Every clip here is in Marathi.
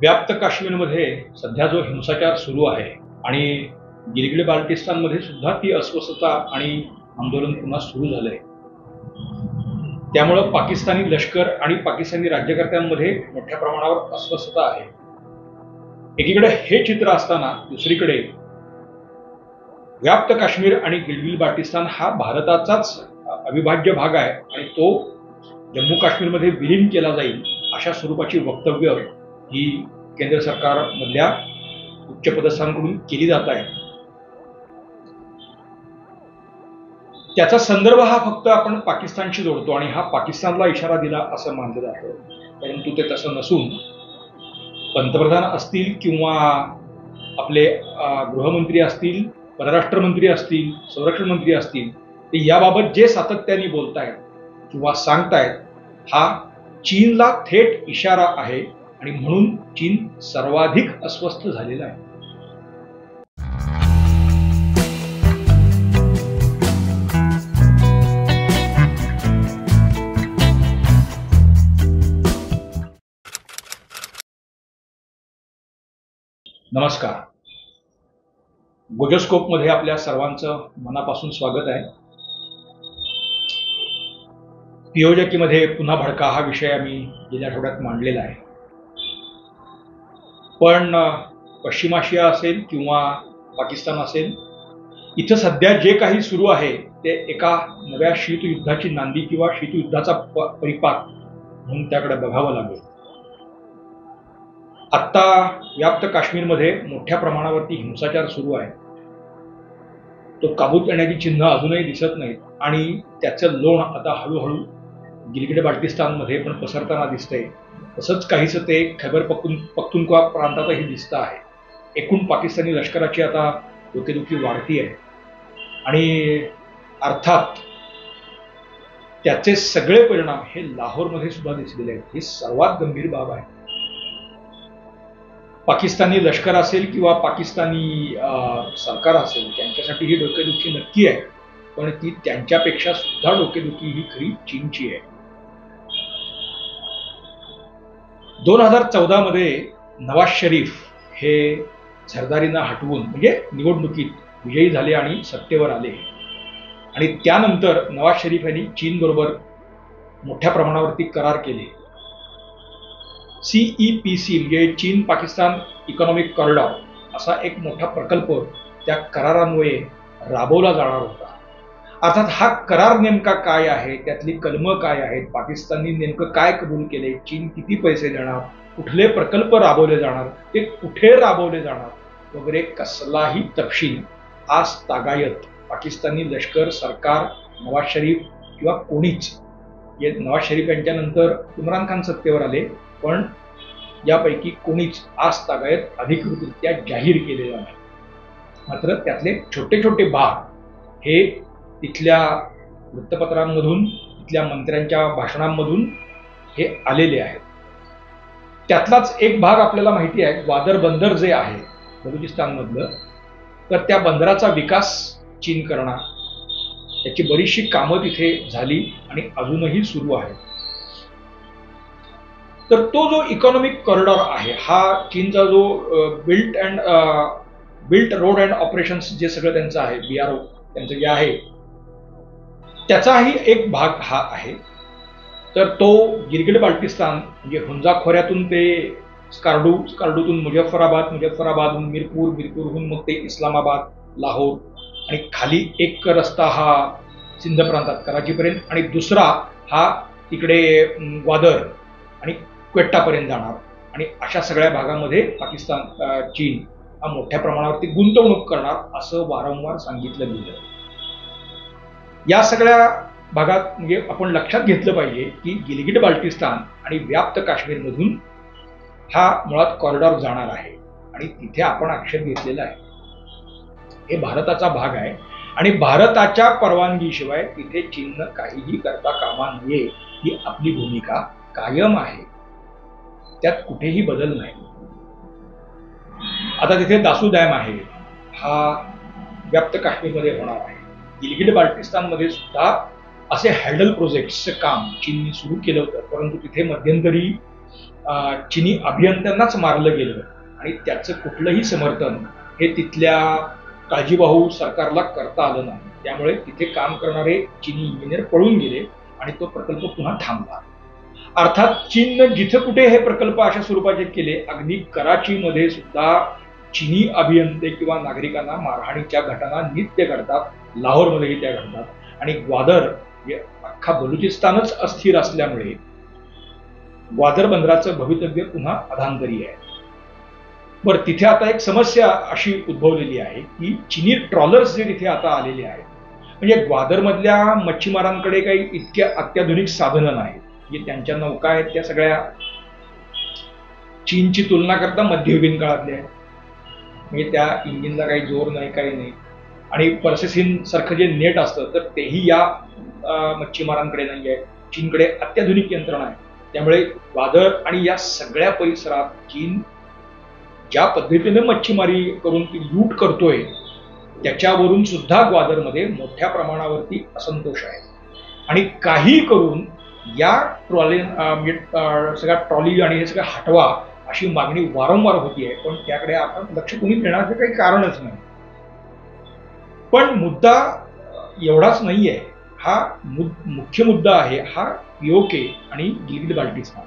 व्याप्त काश्मीरमध्ये सध्या जो हिंसाचार सुरू आहे आणि गिलगिट बाल्टिस्तानमध्ये सुद्धा ती अस्वस्थता आणि आंदोलन पुन्हा सुरू झालंय, त्यामुळं पाकिस्तानी लष्कर आणि पाकिस्तानी राज्यकर्त्यांमध्ये मोठ्या प्रमाणावर अस्वस्थता आहे. एकीकडे हे चित्र असताना दुसरीकडे व्याप्त काश्मीर आणि गिलगिट बाल्टिस्तान हा भारताचाच अविभाज्य भाग आहे आणि तो जम्मू काश्मीरमध्ये विलीन केला जाईल अशा स्वरूपाची वक्तव्य ही केंद्र सरकारमधल्या उच्च पदस्थांकडून केली जात आहे. त्याचा संदर्भ हा फक्त आपण पाकिस्तानशी जोडतो आणि हा पाकिस्तानला इशारा दिला असं मानलं जातं, परंतु ते तसं नसून पंतप्रधान असतील किंवा आपले गृहमंत्री असतील, परराष्ट्र मंत्री असतील, संरक्षण मंत्री असतील, ते याबाबत जे सातत्याने बोलतायत किंवा सांगतायत हा चीनला थेट इशारा आहे आणि म्हणून चीन सर्वाधिक अस्वस्थ झालेला आहे. नमस्कार, गोजोस्कोपमध्ये आपल्या सर्वांचं मनापासून स्वागत आहे. पिओजकीमध्ये पुन्हा भडका हा विषय आम्ही गेल्या आठवड्यात मांडलेला आहे. पण पश्चिम आशिया असेल किंवा पाकिस्तान असेल, इथं सध्या जे काही सुरू आहे ते एका नव्या शीतयुद्धाची नांदी किंवा शीतयुद्धाचा परिपाक म्हणून त्याकडे बघावं लागेल. आत्ता व्याप्त काश्मीरमध्ये मोठ्या प्रमाणावरती हिंसाचार सुरू आहे. तो काबूत करण्याची चिन्ह अजूनही दिसत नाहीत आणि त्याचं लोण आता हळूहळू गिलगिट बाल्टिस्तानमध्ये पण पसरताना दिसतंय. तसंच काहीसं ते खैबर पख्तूनख्वा प्रांतातही दिसतं आहे. एकूण पाकिस्तानी लष्कराची आता डोकेदुखी वाढती आहे आणि अर्थात त्याचे सगळे परिणाम हे लाहोरमध्ये सुद्धा दिसलेले आहेत. ही सर्वात गंभीर बाब आहे. पाकिस्तानी लष्कर असेल किंवा पाकिस्तानी सरकार असेल, त्यांच्यासाठी ही डोकेदुखी नक्की आहे, पण ती त्यांच्यापेक्षा सुद्धा डोकेदुखी ही खरी चीनची आहे. 2014 मध्ये नवाज शरीफ हे झरदारीनं हटवून म्हणजे निवडणुकीत विजयी झाले आणि सत्तेवर आले आणि त्यानंतर नवाज शरीफ यांनी चीन बरोबर मोठ्या प्रमाणावरती करार केले. CEPC म्हणजे चीन पाकिस्तान इकॉनॉमिक कॉरिडॉर असा एक मोठा प्रकल्प त्या करारान्वये राबवला जाणार होता. अर्थात हा करार नेमका काय आहे, त्यातली कलमं काय आहेत, पाकिस्ताननी नेमकं काय कबूल केले, चीन किती पैसे देणार, कुठले प्रकल्प राबवले जाणार, ते कुठे राबवले जाणार वगैरे कसलाही तपशील आज तागायत पाकिस्तानी लष्कर, सरकार, नवाज शरीफ किंवा कोणीच, नवाज शरीफ यांच्यानंतर इम्रान खान सत्तेवर आले, पण यापैकी कोणीच आज तागायत अधिकृतरित्या जाहीर केलेला नाही. मात्र त्यातले छोटे छोटे भाग हे तिथल्या वृत्तपत्रांमधून, तिथल्या मंत्र्यांच्या भाषणांमधून हे आलेले आहेत. त्यातलाच एक भाग आपल्याला माहिती आहे, ग्वादर बंदर जे आहे बलुचिस्तानमधलं, तर त्या बंदराचा विकास चीन करणार, त्याची बरीचशी कामं तिथे झाली आणि अजूनही सुरू आहेत. तर तो जो इकॉनॉमिक कॉरिडॉर आहे हा चीनचा जो बिल्ट रोड अँड ऑपरेशन्स जे सगळं त्यांचं आहे, BRO त्यांचं जे आहे, त्याचाही एक भाग हा आहे. तर तो गिलगिट बाल्टिस्तान म्हणजे हुंजा खोऱ्यातून ते स्कार्डूतून मुझफ्फराबादहून मिरपूरहून मग ते इस्लामाबाद, लाहोर आणि खाली एक रस्ता हा सिंध प्रांतात कराचीपर्यंत आणि दुसरा हा तिकडे ग्वादर आणि क्वेट्टापर्यंत जाणार आणि अशा सगळ्या भागामध्ये चीन हा मोठ्या प्रमाणावरती गुंतवणूक करणार असं वारंवार सांगितलं गेलं. या सगळ्या भागात म्हणजे आपण लक्षात घेतलं पाहिजे की गिलगिट बाल्टिस्तान आणि व्याप्त काश्मीरमधून हा मुळात कॉरिडॉर जाणार आहे आणि तिथे आपण आक्षेप घेतलेला आहे. हे भारताचा भाग आहे आणि भारताच्या परवानगीशिवाय तिथे चीननं काहीही करता कामा नये ही आपली भूमिका कायम आहे. त्यात कुठेही बदल नाही. आता तिथे दासू डॅम आहे, हा व्याप्त काश्मीरमध्ये होणार आहे. गिलगिट बाल्टिस्तानमध्ये सुद्धा असे हॅडल प्रोजेक्ट्सचं काम चीनने सुरू केलं होतं, परंतु तिथे मध्यंतरी चिनी अभियंत्यांनाच मारलं गेलं आणि त्याचं कुठलंही समर्थन हे तिथल्या काळजीवाहू सरकारला करता आलं नाही. त्यामुळे तिथे काम करणारे चिनी इंजिनियर पळून गेले आणि तो प्रकल्प पुन्हा थांबला. अर्थात चीननं जिथं कुठे हे प्रकल्प अशा स्वरूपाचे केले, अगदी कराचीमध्ये सुद्धा चिनी अभियंते किंवा नागरिकांना मारहाणीच्या घटना नित्य घडतात. लाहोरमध्येही त्या घडतात आणि ग्वादर अख्खा बलुचिस्तानच अस्थिर असल्यामुळे ग्वादर बंदराचं भवितव्य पुन्हा अधांतरी आहे. बरं, तिथे आता एक समस्या अशी उद्भवलेली आहे की चिनी ट्रॉलर्स जे तिथे आता आलेले आहेत, म्हणजे ग्वादरमधल्या मच्छीमारांकडे काही इतक्या अत्याधुनिक साधनं नाहीत. म्हणजे त्यांच्या नौका आहेत त्या सगळ्या चीनची तुलना करता मध्ययुगीन काळातल्या आहेत. म्हणजे त्या इंजिनला काही जोर नाही, काही नाही. आणि पर्सेसिन सारखं जे नेट असतं तर तेही या मच्छीमारांकडे नाही आहे. चीनकडे अत्याधुनिक यंत्रणा आहे. त्यामुळे ग्वादर आणि या सगळ्या परिसरात चीन ज्या पद्धतीने मच्छीमारी करून ती लूट करतोय त्याच्यावरून सुद्धा ग्वादरमध्ये मोठ्या प्रमाणावरती असंतोष आहे. आणि काही करून या ट्रॉली म्हणजे सगळ्या ट्रॉली आणि हे सगळं हटवा अशी मागणी वारंवार होती आहे, पण त्याकडे आपण लक्ष कोणी देण्याचं काही कारणच नाही. पण मुद्दा एवढाच नाही आहे. हा मुख्य मुद्दा आहे हा पीओके आणि गिलगिट बाल्टिस्तान.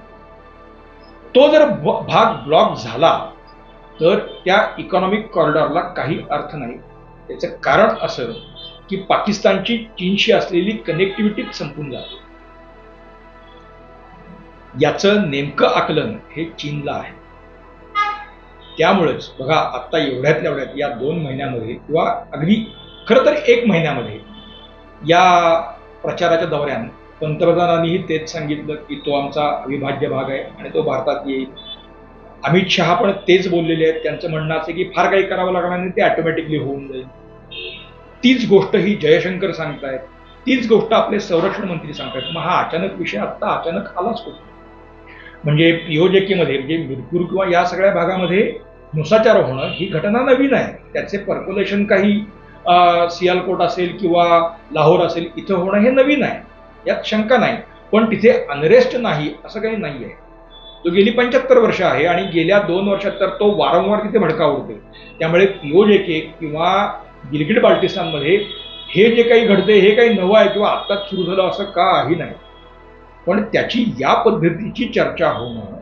तो जर भाग ब्लॉक झाला तर त्या इकॉनॉमिक कॉरिडॉरला काही अर्थ नाही. त्याचं कारण असं की पाकिस्तानची चीनशी असलेली कनेक्टिव्हिटी संपून जाते. याचं नेमकं आकलन हे चीनला आहे. त्यामुळेच बघा, आता एवढ्यातल्या एवढ्यात या 2 महिन्यामध्ये किंवा अगदी खरं तर 1 महिन्यामध्ये या प्रचाराच्या दौऱ्यात पंतप्रधानांनीही तेच सांगितलं की तो आमचा अविभाज्य भाग आहे आणि तो भारतात येईल. अमित शहा पण तेच बोललेले आहेत. त्यांचं म्हणणं असं की फार काही करावं लागणार नाही, ते ऑटोमॅटिकली होऊन जाईल. तीच गोष्ट ही जयशंकर सांगतायत, तीच गोष्ट आपले संरक्षण मंत्री सांगतायत. मग हा अचानक विषय आता अचानक आलाच होतो. म्हणजे पीओजेके मध्ये म्हणजे मिरपूर किंवा या सगळ्या भागामध्ये हिंसाचार होणं ही घटना नवीन आहे. त्याचे पर्क्युलेशन काही सियालकोट असेल किंवा लाहोर असेल इथं होणं हे नवीन आहे, यात शंका नाही. पण तिथे अनरेस्ट नाही असं काही नाही आहे. तो गेली 75 वर्ष आहे आणि गेल्या 2 वर्षात तर तो वारंवार तिथे भडका उडते. त्यामुळे पीओजेके किंवा गिलगिट बाल्टिस्तानमध्ये हे जे काही घडते हे काही नवं आहे किंवा आत्ताच सुरू झालं असं काही नाही. पण त्याची या पद्धतीची चर्चा होणं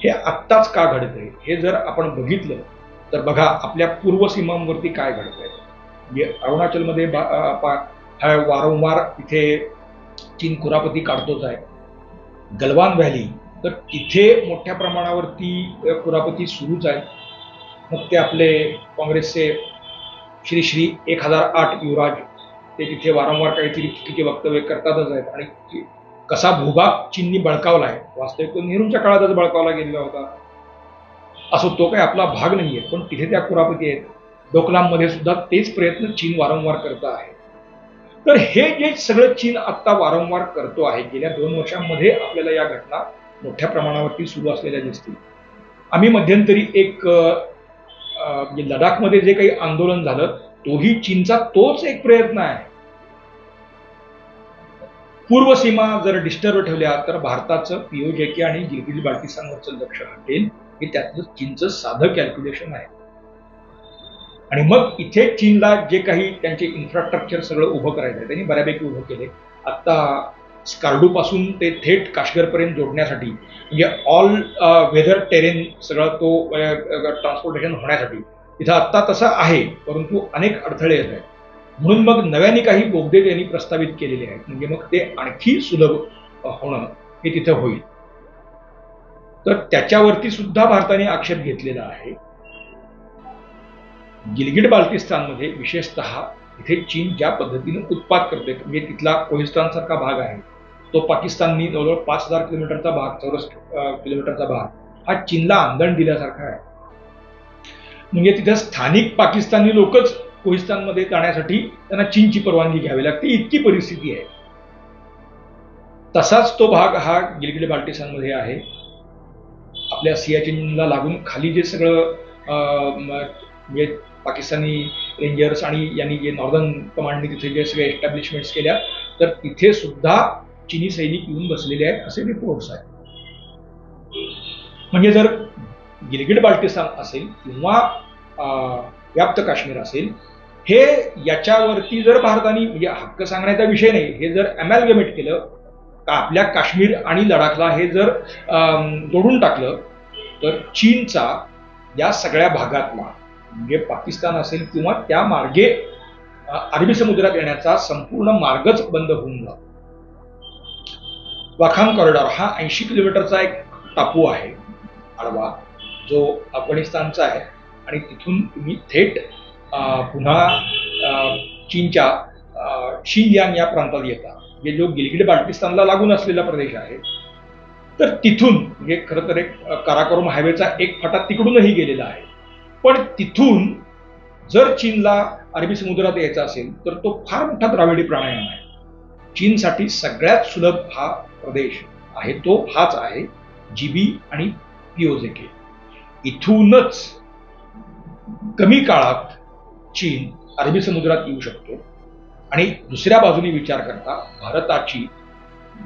हे आत्ताच का घडतंय हे जर आपण बघितलं तर बघा आपल्या पूर्व सीमांवरती काय घडतंय. म्हणजे अरुणाचलमध्ये वारंवार इथे चीन कुरापती काढतोच आहे. गलवान व्हॅली तर तिथे मोठ्या प्रमाणावरती कुरापती सुरूच आहे. मग ते आपले काँग्रेसचे श्री श्री 1008 युवराज ते तिथे वारंवार काहीतरी चुकीचे वक्तव्य करतातच आहेत. आणि कसा भूभाग चीननी बळकावला आहे, वास्तविक तो नेहरूंच्या काळातच बळकावला गेलेला होता. असो, तो काही आपला भाग नाहीये, पण तिथे त्या कुरापती आहेत. डोकलाममध्ये सुद्धा तेच प्रयत्न चीन वारंवार करत आहे. तर हे जे सगळं चीन आता वारंवार करतो आहे, गेल्या 2 वर्षांमध्ये आपल्याला या घटना मोठ्या प्रमाणावरती सुरू असलेल्या दिसतील. आम्ही मध्यंतरी एक लडाखमध्ये जे काही आंदोलन झालं तोही चीनचा तोच एक प्रयत्न आहे. पूर्व सीमा जर डिस्टर्ब ठेवल्या तर भारताचं पीओजेके आणि गिलगिट बाल्टिस्तानवरचं लक्ष हटेल. हे त्यातलं चीनचं साधं कॅल्क्युलेशन आहे. आणि मग इथे चीनला जे काही त्यांचे इन्फ्रास्ट्रक्चर सगळं उभं करायचं आहे त्यांनी बऱ्यापैकी उभं केले. आता स्कार्डू पासून ते थेट काश्मीरपर्यंत जोडण्यासाठी म्हणजे ऑल वेदर टेरेन सगळं तो ट्रान्सपोर्टेशन होण्यासाठी इथं आत्ता तसं आहे, परंतु अनेक अडथळे येत आहेत. म्हणून मग नव्याने काही बोगदे त्यांनी प्रस्तावित केलेले आहेत. म्हणजे मग ते आणखी सुलभ होणं हे तिथं होईल. तर त्याच्यावरती सुद्धा भारताने आक्षेप घेतलेला आहे. गिलगिट बाल्टिस्तानमध्ये विशेषतः इथे चीन ज्या पद्धतीने उत्पात करते, म्हणजे तिथला कोहिस्तान सारखा भाग आहे तो पाकिस्ताननी जवळजवळ 5000 किलोमीटरचा भाग, चौरस किलोमीटरचा भाग हा चीनला आंदण दिल्यासारखा आहे. म्हणजे तिथे स्थानिक पाकिस्तानी लोकच कोहिस्तानमध्ये जाण्यासाठी त्यांना चीनची परवानगी घ्यावी लागते, इतकी परिस्थिती आहे. तसाच तो भाग हा गिलगिट बाल्टिस्तानमध्ये आहे. आपल्या सियाचीनला लागून खाली जे सगळं म्हणजे पाकिस्तानी रेंजर्स आणि यांनी जे नॉर्दर्न कमांडनी तिथे जे सगळे एस्टॅब्लिशमेंट्स केल्या तर तिथे सुद्धा चीनी सैनिक येऊन बसलेले आहेत असे रिपोर्ट्स आहेत. म्हणजे जर गिलगिट बाल्टिस्तान असेल किंवा व्याप्त काश्मीर असेल, हे याच्यावरती जर भारताने, म्हणजे हक्क सांगण्याचा विषय नाही, हे जर अमॅलगमेट केलं, आपल्या काश्मीर आणि लडाखला हे जर जोडून टाकलं, तर चीनचा या सगळ्या भागातला, म्हणजे पाकिस्तान असेल किंवा त्या मार्गे अरबी समुद्रात येण्याचा संपूर्ण मार्गच बंद होऊन जातो. वाखान कॉरिडॉर हा 80 किलोमीटरचा एक टापू आहे आडवा, जो अफगाणिस्तानचा आहे, आणि तिथून तुम्ही थेट पुन्हा चीनच्या शिनजियांग या प्रांतात येता, म्हणजे जो गिलगिट बाल्टिस्तानला लागून असलेला प्रदेश आहे. तर तिथून, म्हणजे खरं तर एक काराकोरम हायवेचा एक फाटा तिकडूनही गेलेला आहे, पण तिथून जर चीनला अरबी समुद्रात यायचा असेल तर तो फार मोठा द्राविडी प्राणायाम आहे. चीनसाठी सगळ्यात सुलभ हा प्रदेश आहे तो हाच आहे, जीबी आणि पिओजेके. इथूनच कमी काळात चीन अरबी समुद्रात येऊ शकतो, आणि दुसऱ्या बाजूने विचार करता भारताची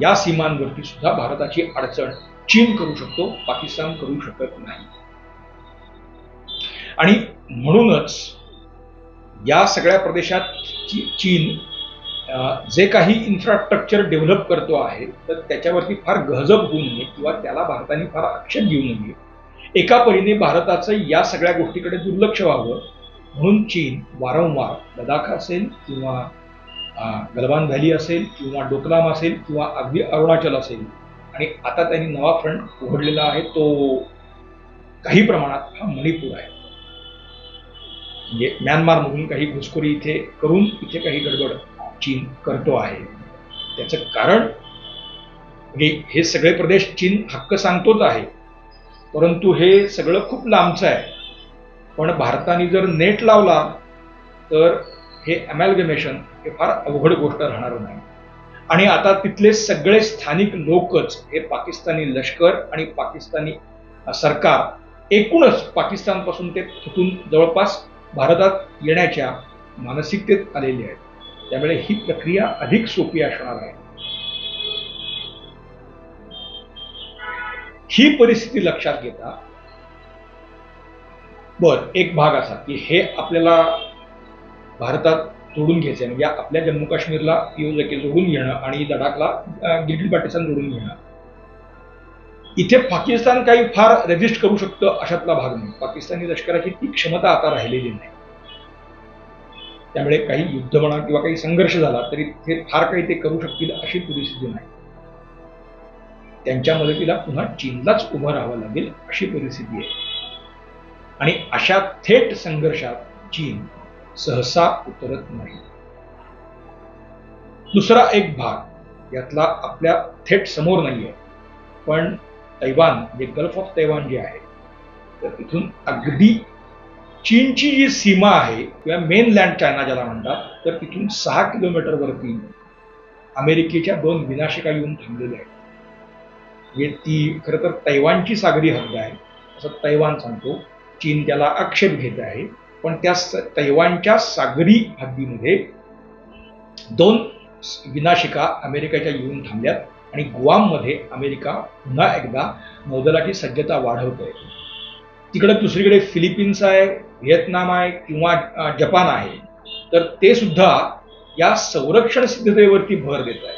या सीमांवरती सुद्धा भारताची अडचण चीन करू शकतो, पाकिस्तान करू शकत नाही. आणि म्हणूनच या सगळ्या प्रदेशात चीन जे काही इन्फ्रास्ट्रक्चर डेव्हलप करतो आहे, तर त्याच्यावरती फार गहजब होऊ नये किंवा त्याला भारताने फार आक्षेप घेऊ नये. एका परीने भारताचं या सगळ्या गोष्टीकडे दुर्लक्ष व्हावं म्हणून चीन वारंवार लडाख असेल किंवा गलवान व्हॅली असेल किंवा डोकलाम असेल किंवा अगदी अरुणाचल असेल, आणि आता त्यांनी नवा फ्रंट उघडलेला आहे, तो काही प्रमाणात हा मणिपूर आहे. म्हणजे म्यानमारमधून काही घुसखोरी इथे करून इथे काही गडबड चीन करतो आहे. त्याचं कारण म्हणजे हे सगळे प्रदेश चीन हक्क सांगतोच आहे, परंतु हे सगळं खूप लांबचं आहे. पण भारताने जर नेट लावला तर हे अमॅलगमेशन हे फार अवघड गोष्ट राहणार नाही. आणि आता तिथले सगळे स्थानिक लोकच हे पाकिस्तानी लष्कर आणि पाकिस्तानी सरकार एकूणच पाकिस्तानपासून ते फुटून जवळपास भारतात येण्याच्या मानसिकतेत आलेले आहेत. त्यामुळे ही प्रक्रिया अधिक सोपी असणार आहे. ही परिस्थिती लक्षात घेता एक भाग असा की हे आपल्याला भारतात जोडून घ्यायचं आहे, म्हणजे आपल्या जम्मू काश्मीरला पिओजेके जोडून घेणं आणि लडाखला गिलगिट बाल्टिस्तान जोडून घेणं. इथे पाकिस्तान काही फार रेजिस्ट करू शकतं अशातला भाग नाही. पाकिस्तानी लष्कराची ती क्षमता आता राहिलेली नाही. त्यामुळे काही युद्ध म्हणा किंवा काही संघर्ष झाला तरी ते फार काही ते करू शकतील अशी परिस्थिती नाही. त्यांच्या मदतीला पुन्हा चीनलाच उभं राहावं लागेल अशी परिस्थिती आहे. आणि अशा थेट संघर्षात चीन सहसा उतरत नाही. दुसरा एक भाग यातला आपल्या थेट समोर नाहीये, पण तैवान म्हणजे गल्फ ऑफ तैवान जे आहे, तर तिथून अगदी चीनची जी सीमा आहे किंवा मेनलँड चायना ज्याला म्हणतात, तर तिथून 6 किलोमीटरवरती अमेरिकेच्या 2 विनाशिका येऊन थांबलेल्या आहेत. म्हणजे ती खरं तर तैवानची सागरी हद्द आहे असं तैवान सांगतो. चीन त्याला आक्षेप घेत आहे, पण त्या तैवानच्या सागरी हद्दीमध्ये 2 विनाशिका अमेरिकेच्या येऊन थांबल्यात, आणि गुआममध्ये अमेरिका पुन्हा एकदा नौदलाची सज्जता वाढवत आहे. तिकडे दुसरीकडे फिलिपिन्स आहे, व्हिएतनाम आहे किंवा जपान आहे, तर ते सुद्धा या संरक्षण सिद्धतेवरती भर देत आहे.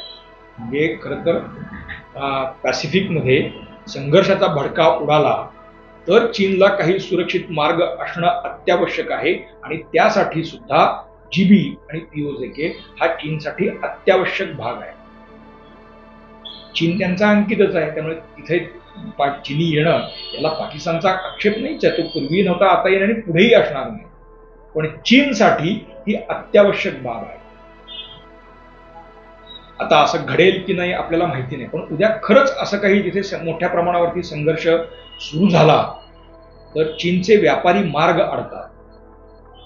म्हणजे खरं तर पॅसिफिकमध्ये संघर्षाचा भडका उडाला तर चीनला काही सुरक्षित मार्ग असणं अत्यावश्यक आहे, आणि त्यासाठी सुद्धा जीबी आणि पिओजेके हा चीनसाठी अत्यावश्यक भाग आहे. चीन त्यांचा अंकितच आहे, त्यामुळे तिथे चीनी येणं याला पाकिस्तानचा आक्षेप नाहीच आहे. तो पूर्वी नव्हता, आता येणं आणि पुढेही असणार नाही. पण चीनसाठी ही अत्यावश्यक बाब आहे. आता असं घडेल की नाही आपल्याला माहिती नाही, पण उद्या खरंच असं काही जिथे मोठ्या प्रमाणावरती संघर्ष सुरू झाला तर चीनचे व्यापारी मार्ग अडतात.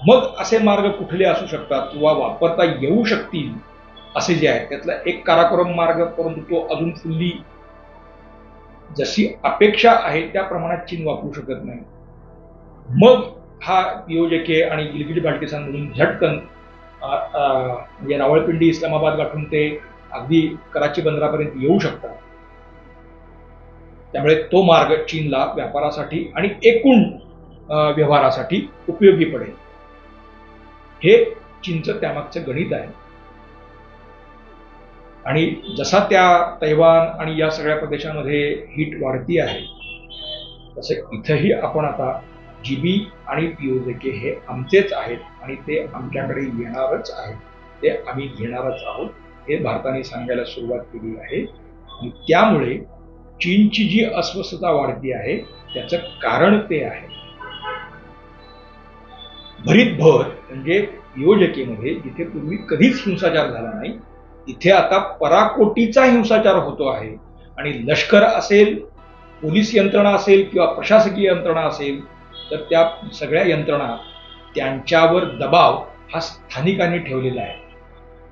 मग असे मार्ग कुठले असू शकतात किंवा वापरता येऊ शकतील असे जे आहेत त्यातला एक काराकोरम मार्ग, परंतु तो अजून फुल्ली जशी अपेक्षा आहे त्या प्रमाणात चीन वापरू शकत नाही. मग हा पिओजेके आणि गिलगिट बाल्टिस्तानमधून झटकन म्हणजे रावळपिंडी इस्लामाबाद गाठून ते अगदी कराची बंदरापर्यंत येऊ शकतात. त्यामुळे तो मार्ग चीनला व्यापारासाठी आणि एकूण व्यवहारासाठी उपयोगी पडेल. हे चीनचं त्यामागचं गणित आहे. आणि जसा त्या तैवान आणि या सगळ्या प्रदेशामध्ये हिट वाढती आहे, तसं इथंही आपण आता जीबी आणि पीओजेके हे आमचेच आहेत आणि ते आमच्याकडे येणारच आहेत, ते आम्ही घेणारच आहोत, हे भारताने सांगायला सुरुवात केली आहे. आणि त्यामुळे चीनची जी अस्वस्थता वाढती आहे त्याचं कारण ते आहे. भरीत भर म्हणजे पीओजेकेमध्ये जिथे पूर्वी कधीच हिंसाचार झाला नाही, इथे आता पराकोटीचा हिंसाचार होतो आहे. आणि लष्कर असेल, पोलीस यंत्रणा असेल किंवा प्रशासकीय यंत्रणा असेल, तर त्या सगळ्या यंत्रणा त्यांच्यावर दबाव हा स्थानिकांनी ठेवलेला आहे,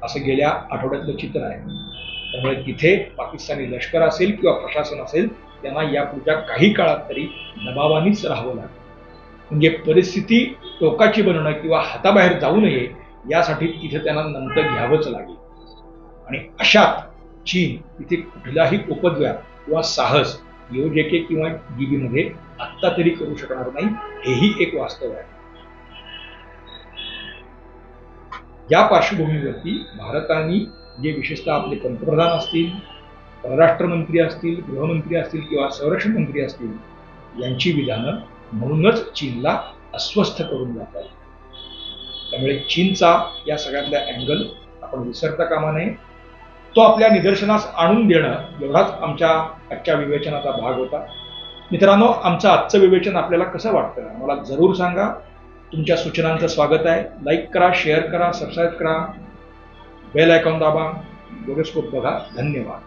असं गेल्या आठवड्यातलं चित्र आहे. त्यामुळे तिथे पाकिस्तानी लष्कर असेल किंवा प्रशासन असेल, त्यांना या पुढच्या काही काळात तरी दबावानेच राहावं लागेल. म्हणजे परिस्थिती टोकाची बनणं किंवा हाताबाहेर जाऊ नये यासाठी तिथे त्यांना नंतर घ्यावंच लागेल. आणि अशात चीन तिथे कुठलाही उपद्व्याप किंवा साहस पीओजेके किंवा जीबीमध्ये आत्ता तरी करू शकणार नाही, हेही एक वास्तव आहे. या पार्श्वभूमीवरती भारताने जे विशेषतः आपले पंतप्रधान असतील, परराष्ट्र मंत्री असतील, गृहमंत्री असतील किंवा संरक्षण मंत्री असतील, यांची विधानं म्हणूनच चीनला अस्वस्थ करून जातात. त्यामुळे चीनचा या सगळ्यातला अँगल आपण विसरता कामा नये. तो आपल्या निदर्शनास आणून देणं एवढाच आमच्या आजच्या विवेचनाचा भाग होता. मित्रांनो, आमचं आजचं विवेचन आपल्याला कसं वाटतं मला जरूर सांगा. तुमच्या सूचनांचं स्वागत आहे. लाईक करा, शेअर करा, सबस्क्राईब करा, बेल आयकॉन दाबा, बोरोस्कोप बघा. धन्यवाद.